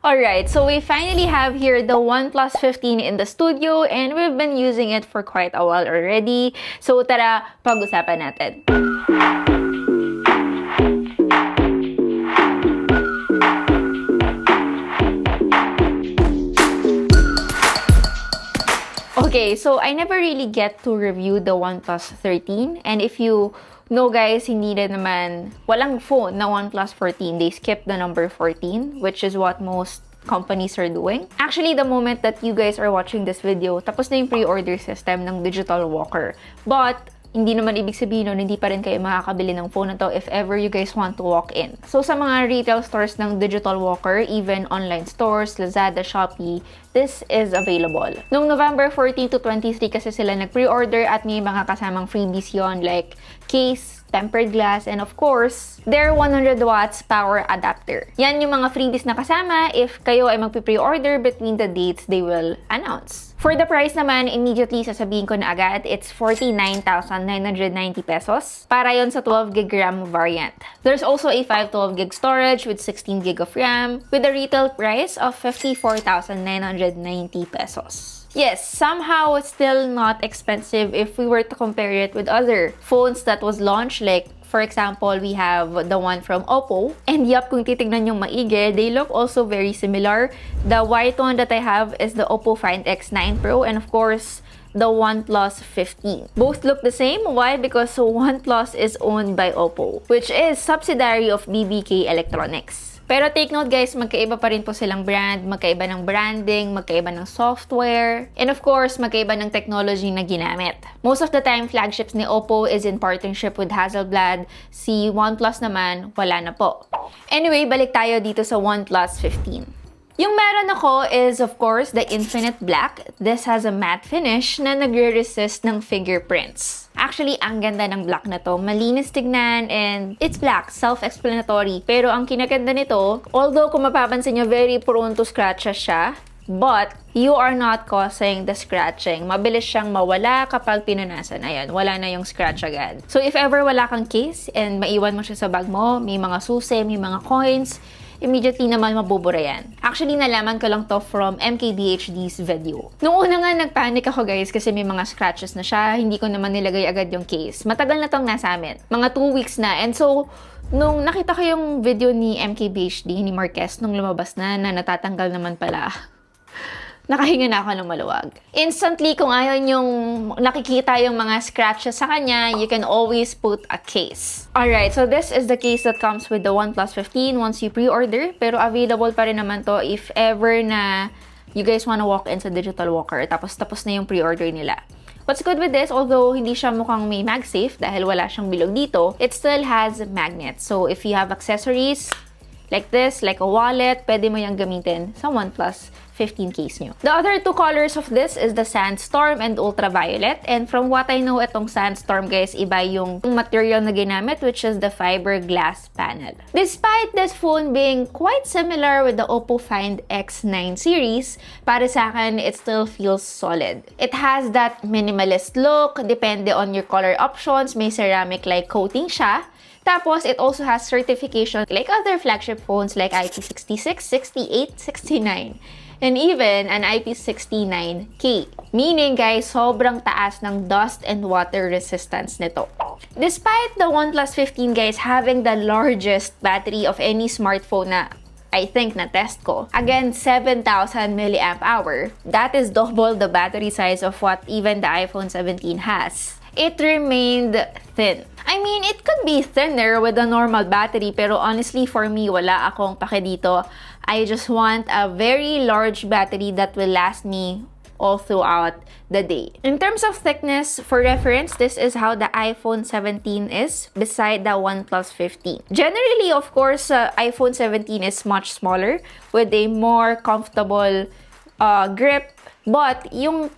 Alright, so we finally have here the OnePlus 15 in the studio and we've been using it for quite a while already. So tara, pag-usapan natin. Okay, so I never really get to review the OnePlus 13, and if you know guys, hindi na naman, walang phone na OnePlus 14. They skipped the number 14, which is what most companies are doing. Actually, the moment that you guys are watching this video, tapos na yung pre-order system ng Digital Walker. But, hindi naman ibig sabihin nun, hindi pa rin kayo makakabili ng phone na to if ever you guys want to walk in. So, sa mga retail stores ng Digital Walker, even online stores, Lazada, Shopee, this is available. Noong November 14 to 23 kasi sila nag-pre-order at may mga kasamang freebies yon like case, tempered glass, and of course, their 100 watts power adapter. Yan yung mga freebies na kasama if kayo ay magpi-pre-order between the dates they will announce. For the price naman, immediately sasabihin ko na agad, it's 49,990 pesos. Para yon sa 12 gig RAM variant. There's also a 512 gig storage with 16 gig of RAM with a retail price of 54,990 pesos. Yes, somehow it's still not expensive if we were to compare it with other phones that was launched. Like, for example, we have the one from Oppo. And yup, kung titignan yung maigi, they look also very similar. The white one that I have is the Oppo Find X9 Pro, and of course, the OnePlus 15. Both look the same. Why? Because OnePlus is owned by Oppo, which is subsidiary of BBK Electronics. Pero take note guys, magkaiba pa rin po silang brand, magkaiba ng branding, magkaiba ng software, and of course, magkaiba ng technology na ginamit. Most of the time, flagships ni Oppo is in partnership with Hasselblad. Si OnePlus naman, wala na po. Anyway, balik tayo dito sa OnePlus 15. Yung meron ako is, of course, the Infinite Black. This has a matte finish na nagre-resist ng fingerprints. Actually, ang ganda ng black na to. Malinis tignan and it's black, self-explanatory. Pero ang kinaganda nito, although kung mapapansin nyo, very prone to scratches siya, but you are not causing the scratching. Mabilis siyang mawala kapag pinunasan. Ayan, wala na yung scratch agad. So if ever wala kang case and maiwan mo siya sa bag mo, may mga susi, may mga coins, immediately naman mabubura yan. Actually, nalaman ko lang to from MKBHD's video. Noong una nga, nagpanic ako guys kasi may mga scratches na siya. Hindi ko naman nilagay agad yung case. Matagal na tong nasa amin. Mga 2 weeks na. And so, nung nakita ko yung video ni MKBHD, ni Marquez, nung lumabas na natatanggal naman pala, nakahinga na ako ng maluwag. Instantly, kung ayaw yung nakikita yung mga scratches sa kanya, you can always put a case. Alright, so this is the case that comes with the OnePlus 15 once you pre-order. Pero available pa rin naman to if ever na you guys wanna walk in sa Digital Walker. Tapos na yung pre-order nila. What's good with this, although hindi siya mukhang may MagSafe dahil wala siyang bilog dito, it still has magnets. So if you have accessories like this, like a wallet, pwede mo yung gamitin sa OnePlus 15 case nyo. The other two colors of this is the Sandstorm and Ultraviolet. And from what I know, itong Sandstorm guys, iba yung material na ginamit, which is the fiberglass panel. Despite this phone being quite similar with the Oppo Find X9 series, para sa akin, it still feels solid. It has that minimalist look, depende on your color options, may ceramic-like coating siya. Tapos, it also has certification like other flagship phones like IP66, 68, 69. And even an IP69K. Meaning guys, sobrang taas ng dust and water resistance nito. Despite the OnePlus 15 guys having the largest battery of any smartphone na I think na test ko, again 7,000 mAh, that is double the battery size of what even the iPhone 17 has. It remained thin. I mean, it could be thinner with a normal battery, pero honestly for me, wala akong pake dito. I just want a very large battery that will last me all throughout the day. In terms of thickness, for reference, this is how the iPhone 17 is beside the OnePlus 15. Generally, of course, iPhone 17 is much smaller with a more comfortable grip, but yung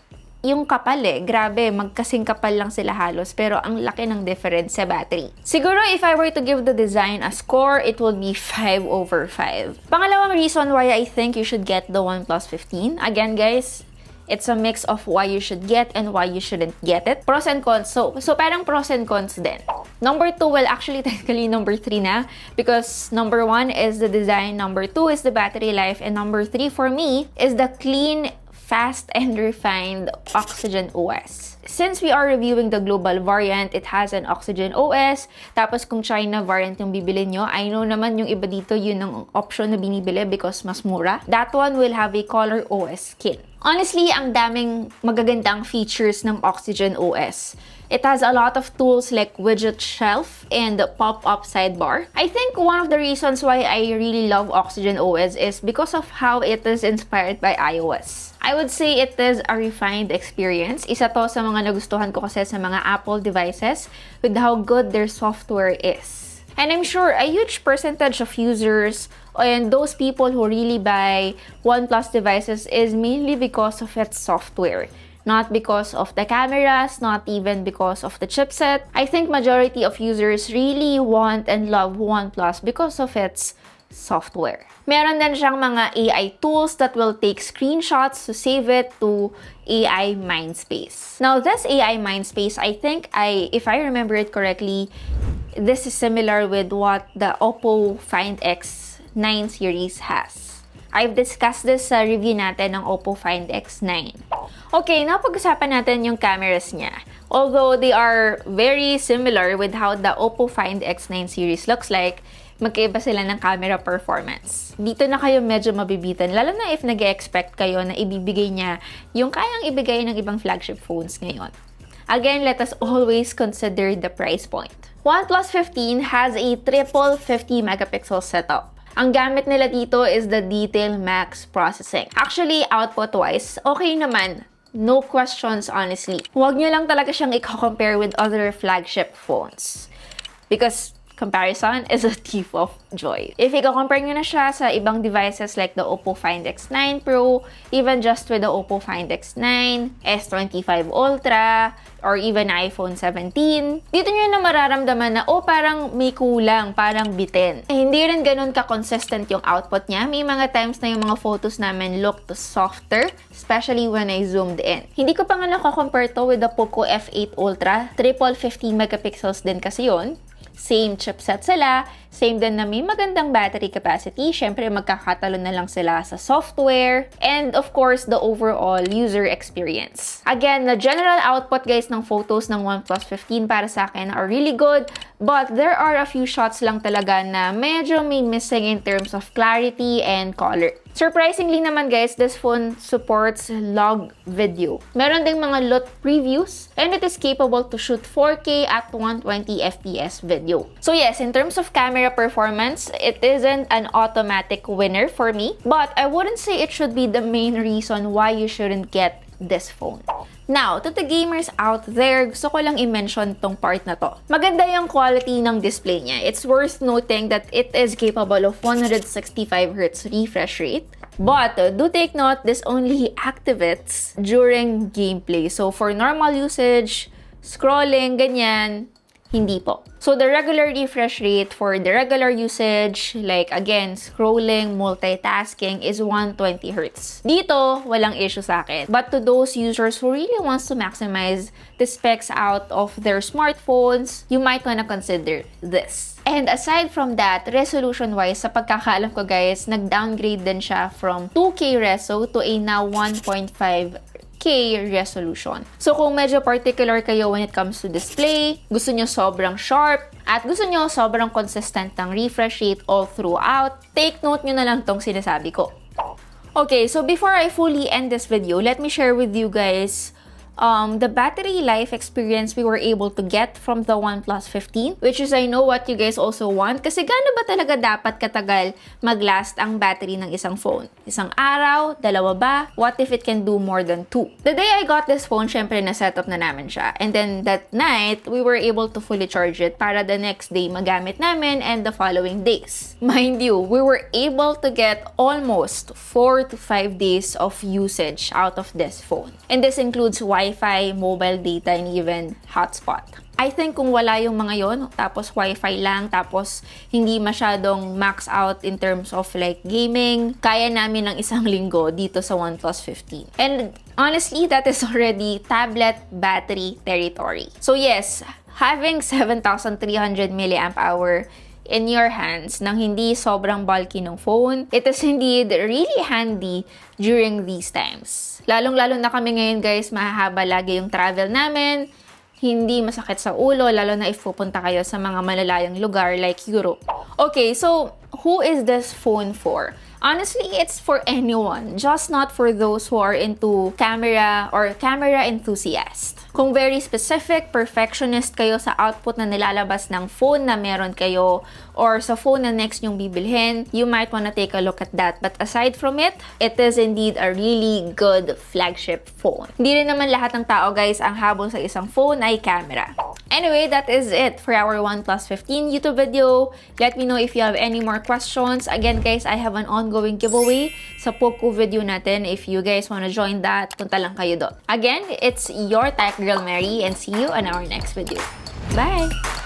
kapal grabe, magkasing kapal lang sila halos, pero ang laki ng difference sa battery. Siguro if I were to give the design a score, it would be 5/5. Pangalawang reason why I think you should get the OnePlus 15, again guys, It's a mix of why you should get and why you shouldn't get it. Pros and cons. So parang pros and cons din. Number 2, well, actually, technically, number 3 na. Because number 1 is the design, number 2 is the battery life, and number 3 for me is the clean, fast, and refined OxygenOS. Since we are reviewing the global variant, it has an OxygenOS. Tapos kung China variant yung bibili nyo, I know naman yung iba dito, yun ang option na binibili because mas mura. That one will have a color OS skin. Honestly, ang daming magagandang features ng OxygenOS. It has a lot of tools like widget shelf and pop-up sidebar. I think one of the reasons why I really love OxygenOS is because of how it is inspired by iOS. I would say it is a refined experience. Isa to sa mga nagustuhan ko kasi sa mga Apple devices with how good their software is. And I'm sure a huge percentage of users and those people who really buy OnePlus devices is mainly because of its software. Not because of the cameras, not even because of the chipset. I think majority of users really want and love OnePlus because of its software. Meron din siyang mga AI tools that will take screenshots to save it to AI Mindspace. Now, this AI Mindspace, I think if I remember it correctly, this is similar with what the Oppo Find X9 series has. I've discussed this sa review natin ng Oppo Find X9. Okay, napag-usapan natin yung cameras niya. Although they are very similar with how the Oppo Find X9 series looks like, magkaiba sila ng camera performance. Dito na kayo medyo mabibitan, lalo na if nag-expect kayo na ibibigay niya yung kayang ibigay ng ibang flagship phones ngayon. Again, let us always consider the price point. OnePlus 15 has a triple 50 megapixel setup. Ang gamit nila dito is the Detail Max processing. Actually, output-wise, okay naman. No questions, honestly. Huwag nyo lang talaga siyang i-compare with other flagship phones. Because comparison is a thief of joy. If i-compare nyo na siya sa ibang devices like the Oppo Find X9 Pro, even just with the Oppo Find X9, S25 Ultra, or even iPhone 17, dito nyo na mararamdaman na, parang may kulang, parang bitin. Hindi rin ganun ka-consistent yung output niya. May mga times na yung mga photos namin looked softer, especially when I zoomed in. Hindi ko pa nga nako-compare to with the Poco F8 Ultra. Triple 50 megapixels din kasi yun. Same chipset sila, same din na may magandang battery capacity. Syempre, magkakatalo na lang sila sa software. And of course, the overall user experience. Again, the general output guys ng photos ng OnePlus 15 para sa akin are really good. But there are a few shots lang talaga na medyo may missing in terms of clarity and color. Surprisingly naman guys, this phone supports log video. Meron ding mga LUT previews and it is capable to shoot 4K at 120 FPS video. So yes, in terms of camera performance, it isn't an automatic winner for me, but I wouldn't say it should be the main reason why you shouldn't get this phone. Now, to the gamers out there, gusto ko lang i-mention tong part na to. Maganda yung quality ng display niya. It's worth noting that it is capable of 165Hz refresh rate. But do take note, this only activates during gameplay. So for normal usage, scrolling, ganyan, hindi po. So the regular refresh rate for the regular usage, like again, scrolling, multitasking, is 120Hz. Dito, walang issue sa akin. But to those users who really wants to maximize the specs out of their smartphones, you might wanna consider this. And aside from that, resolution-wise, sa pagkakaalam ko guys, nag-downgrade din siya from 2K reso to a now 1.5K resolution. So kung medyo particular kayo when it comes to display, gusto nyo sobrang sharp, at gusto nyo sobrang consistent ng refresh rate all throughout, take note nyo na lang tong sinasabi ko. Okay, so before I fully end this video, let me share with you guys the battery life experience we were able to get from the OnePlus 15, which is I know what you guys also want. Kasi gaano ba talaga dapat katagal mag-last ang battery ng isang phone? Isang araw? Dalawa ba? What if it can do more than 2? The day I got this phone, syempre na-setup na namin siya. And then that night, we were able to fully charge it para the next day magamit namin and the following days. Mind you, we were able to get almost 4 to 5 days of usage out of this phone. And this includes Wi-Fi Wi-Fi, mobile data, and even hotspot. I think kung wala yung mga yon, tapos Wi-Fi lang, tapos hindi masyadong max out in terms of like gaming, kaya namin ng isang linggo dito sa OnePlus 15. And honestly, that is already tablet battery territory. So yes, having 7,300 mAh in your hands nang hindi sobrang bulky ng phone, it is indeed really handy during these times. Lalong-lalo na kami ngayon guys, mahahaba lagi yung travel namin, hindi masakit sa ulo, lalo na if pupunta kayo sa mga malalayang lugar like Europe. Okay, so who is this phone for? Honestly, it's for anyone, just not for those who are into camera or camera enthusiasts. Kung very specific, perfectionist kayo sa output na nilalabas ng phone na meron kayo or sa phone na next nyong bibilhin, you might wanna take a look at that. But aside from it, it is indeed a really good flagship phone. Hindi rin naman lahat ng tao guys ang habol sa isang phone ay camera. Anyway, that is it for our OnePlus 15 YouTube video. Let me know if you have any more questions. Again guys, I have an ongoing giveaway sa Poco video natin. If you guys wanna join that, punta lang kayo doon. Again, it's your Tech Girl Mary and see you on our next video. Bye!